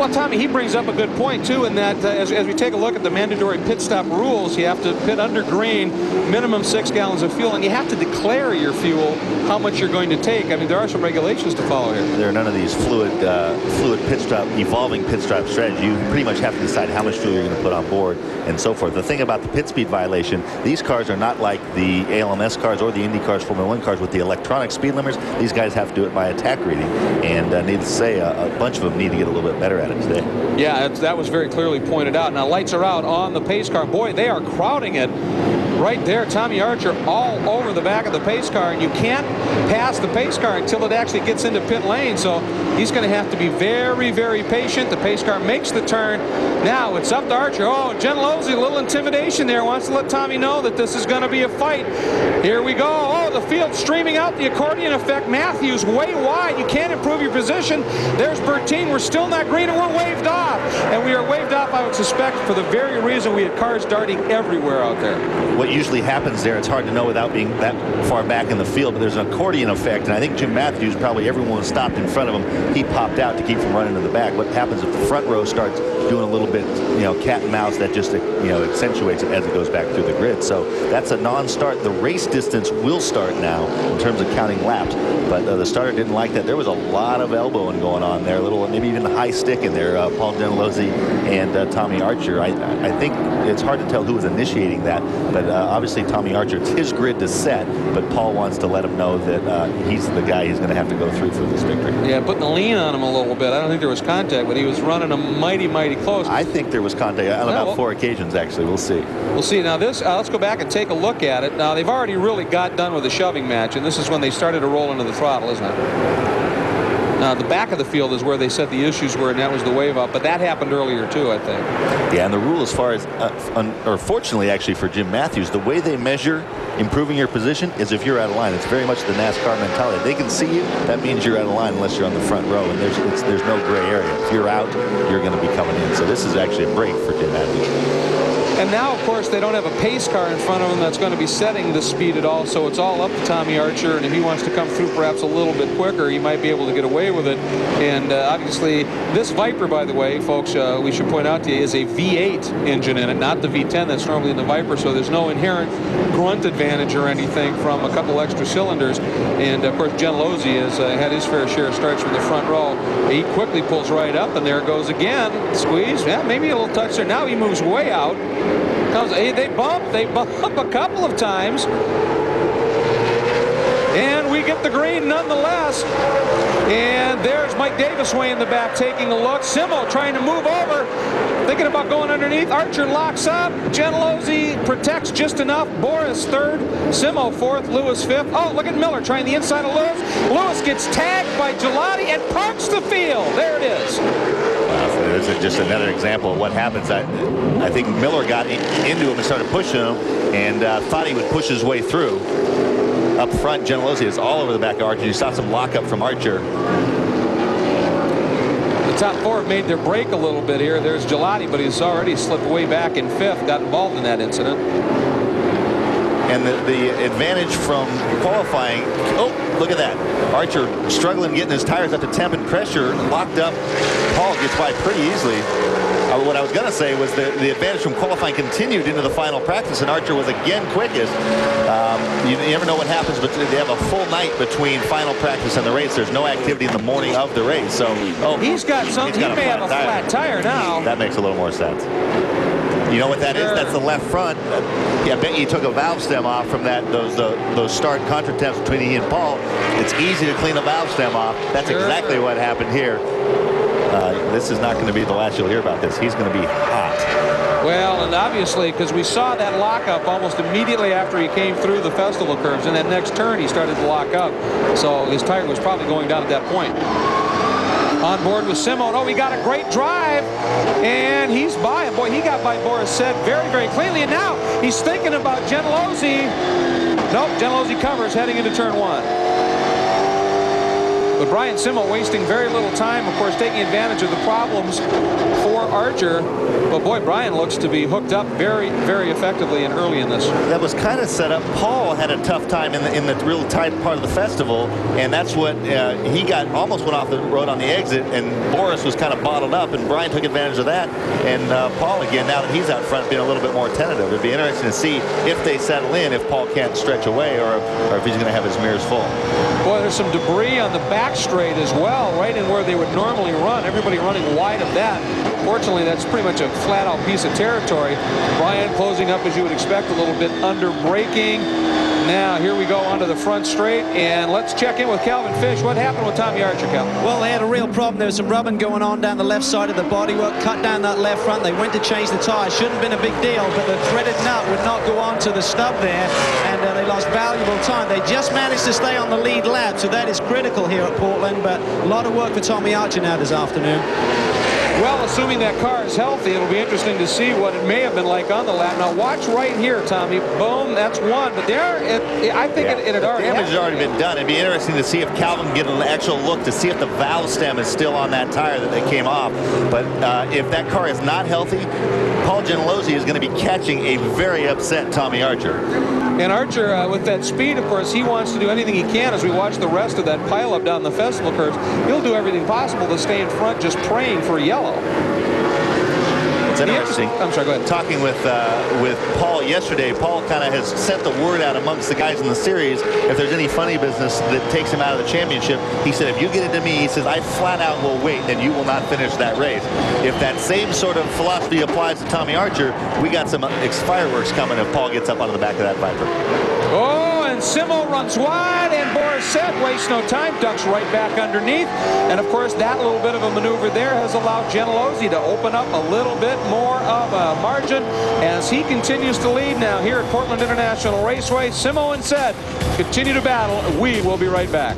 Well, Tommy, he brings up a good point, too, in that as we take a look at the mandatory pit stop rules, you have to pit under green, minimum 6 gallons of fuel, and you have to declare your fuel, how much you're going to take. I mean, there are some regulations to follow here. There are none of these fluid pit stop, evolving pit stop strategy. You pretty much have to decide how much fuel you're going to put on board and so forth. The thing about the pit speed violation, these cars are not like the ALMS cars or the Indy cars, Formula 1 cars with the electronic speed limiters. These guys have to do it by attack reading, and needless to say, a bunch of them need to get a little bit better at it today. Yeah, that was very clearly pointed out. Now, lights are out on the pace car. Boy, they are crowding it right there. Tommy Archer all over the back of the pace car, and you can't pass the pace car until it actually gets into pit lane. So he's going to have to be very, very patient. The pace car makes the turn. Now it's up to Archer. Oh, Gentilozzi, a little intimidation there. Wants to let Tommy know that this is going to be a fight. Here we go. Oh, the field streaming out, the accordion effect. Matthews way wide. You can't improve your position. There's Bertine. We're still not green, and we're waved off. And we are waved off, I would suspect, for the very reason we had cars darting everywhere out there. What usually happens there, it's hard to know without being that far back in the field, but there's an accordion effect, and I think Jim Matthews, probably everyone was stopped in front of him. He popped out to keep from running to the back. What happens if the front row starts doing a little bit, cat and mouse, that just, accentuates it as it goes back through the grid. So that's a non-start. The race distance will start now in terms of counting laps, but the starter didn't like that. There was a lot of elbowing going on there, a little, maybe even high stick in there. Paul Gentilozzi and Tommy Archer. I think it's hard to tell who was initiating that, but obviously Tommy Archer, it's his grid to set, but Paul wants to let him know that he's the guy he's going to have to go through for this victory. Yeah, putting the lean on him a little bit. I don't think there was contact, but he was running him mighty, mighty close. I think there was contact on about 4 occasions, actually. We'll see. We'll see. Now this, let's go back and take a look at it. Now they've already really got done with the shoving match, and this is when they started to roll into the throttle, isn't it? Now the back of the field is where they said the issues were, and that was the wave up, but that happened earlier too, I think. Yeah, and the rule as far as, or fortunately actually for Jim Matthews, the way they measure improving your position is if you're out of line. It's very much the NASCAR mentality. They can see you, that means you're out of line unless you're on the front row, and there's no gray area. If you're out, you're going to be coming in. So this is actually a break for Jim Matthews. And now, of course, they don't have a pace car in front of them that's going to be setting the speed at all, so it's all up to Tommy Archer, and if he wants to come through perhaps a little bit quicker, he might be able to get away with it. And obviously, this Viper, by the way, folks, we should point out to you, is a V8 engine in it, not the V10 that's normally in the Viper, so there's no inherent grunt advantage or anything from a couple extra cylinders. And, of course, Gentilozzi has had his fair share of starts from the front row. He quickly pulls right up, and there it goes again. Squeeze, yeah, maybe a little touch there. Now he moves way out. They bump a couple of times, and we get the green nonetheless. And there's Mike Davis way in the back taking a look. Simo trying to move over, thinking about going underneath. Archer locks up. Gentilozzi protects just enough. Boris third, Simo fourth, Lewis fifth. Oh, look at Miller trying the inside of Lewis. Lewis gets tagged by Gelati and parks the field. There it is. This is just another example of what happens. I think Miller got into him and started pushing him, and thought he would push his way through. Up front, Gentilozzi is all over the back of Archer. You saw some lockup from Archer. The top four have made their break a little bit here. There's Gelati, but he's already slipped way back in fifth, got involved in that incident. And the advantage from qualifying, oh, look at that. Archer struggling getting his tires up to temp and pressure, locked up. Paul gets by pretty easily. What I was going to say was the advantage from qualifying continued into the final practice, and Archer was again quickest. You never know what happens, but they have a full night between final practice and the race. There's no activity in the morning of the race. So he's got something. He may have a flat tire now. That makes a little more sense. You know what that is? That's the left front. Yeah, I bet you took a valve stem off from those start contra temps between he and Paul. It's easy to clean a valve stem off. That's exactly what happened here. This is not going to be the last you'll hear about this. He's going to be hot. Well, and obviously, because we saw that lockup almost immediately after he came through the festival curves. In that next turn, he started to lock up. So his tire was probably going down at that point. On board with Simo. Oh, he got a great drive, and he's by him. Boy, he got by Boris Said very, very cleanly, and now he's thinking about Gentilozzi. Nope, Gentilozzi covers heading into turn one. But Brian Simo wasting very little time, of course, taking advantage of the problems for Archer. But boy, Brian looks to be hooked up very, very effectively and early in this. That was kind of set up. Paul had a tough time in the real tight part of the festival, and that's what he got, almost went off the road on the exit, and Boris was kind of bottled up, and Brian took advantage of that. And Paul, again, now that he's out front, being a little bit more tentative. It'd be interesting to see if they settle in, if Paul can't stretch away, or if he's going to have his mirrors full. Boy, there's some debris on the back straight as well, right in where they would normally run. Everybody running wide of that. Fortunately, that's pretty much a flat-out piece of territory. Brian closing up, as you would expect, a little bit under braking. Now, here we go onto the front straight, and let's check in with Calvin Fish. What happened with Tommy Archer, Cal? Well, they had a real problem. There was some rubbing going on down the left side of the bodywork, cut down that left front. They went to change the tire. Shouldn't have been a big deal, but the threaded nut would not go on to the stub there, and they lost valuable time. They just managed to stay on the lead lap, so that is critical here at Portland, but a lot of work for Tommy Archer now this afternoon. Well, assuming that car is healthy, it'll be interesting to see what it may have been like on the lap. Now, watch right here, Tommy. Boom, that's one. But there, I think it had already damage has already been done. It'd be interesting to see if Calvin get an actual look to see if the valve stem is still on that tire that they came off. But if that car is not healthy, Paul Gentilozzi is going to be catching a very upset Tommy Archer. And Archer, with that speed, of course, he wants to do anything he can as we watch the rest of that pileup down the festival curves. He'll do everything possible to stay in front, just praying for yellow. It's interesting. I'm sorry, go ahead. Talking with Paul yesterday, Paul kind of has sent the word out amongst the guys in the series. If there's any funny business that takes him out of the championship, he said, if you get it to me, he says, I flat out will wait, and you will not finish that race. If that same sort of philosophy applies to Tommy Archer, we got some fireworks coming if Paul gets up onto the back of that Viper. Oh, and Simo runs wide, and Boris said, wastes no time, ducks right back underneath. And, of course, that little bit of a maneuver there has allowed Gentilozzi to open up a little bit more of a margin as he continues to lead now here at Portland International Raceway. Simo and said, continue to battle. We will be right back.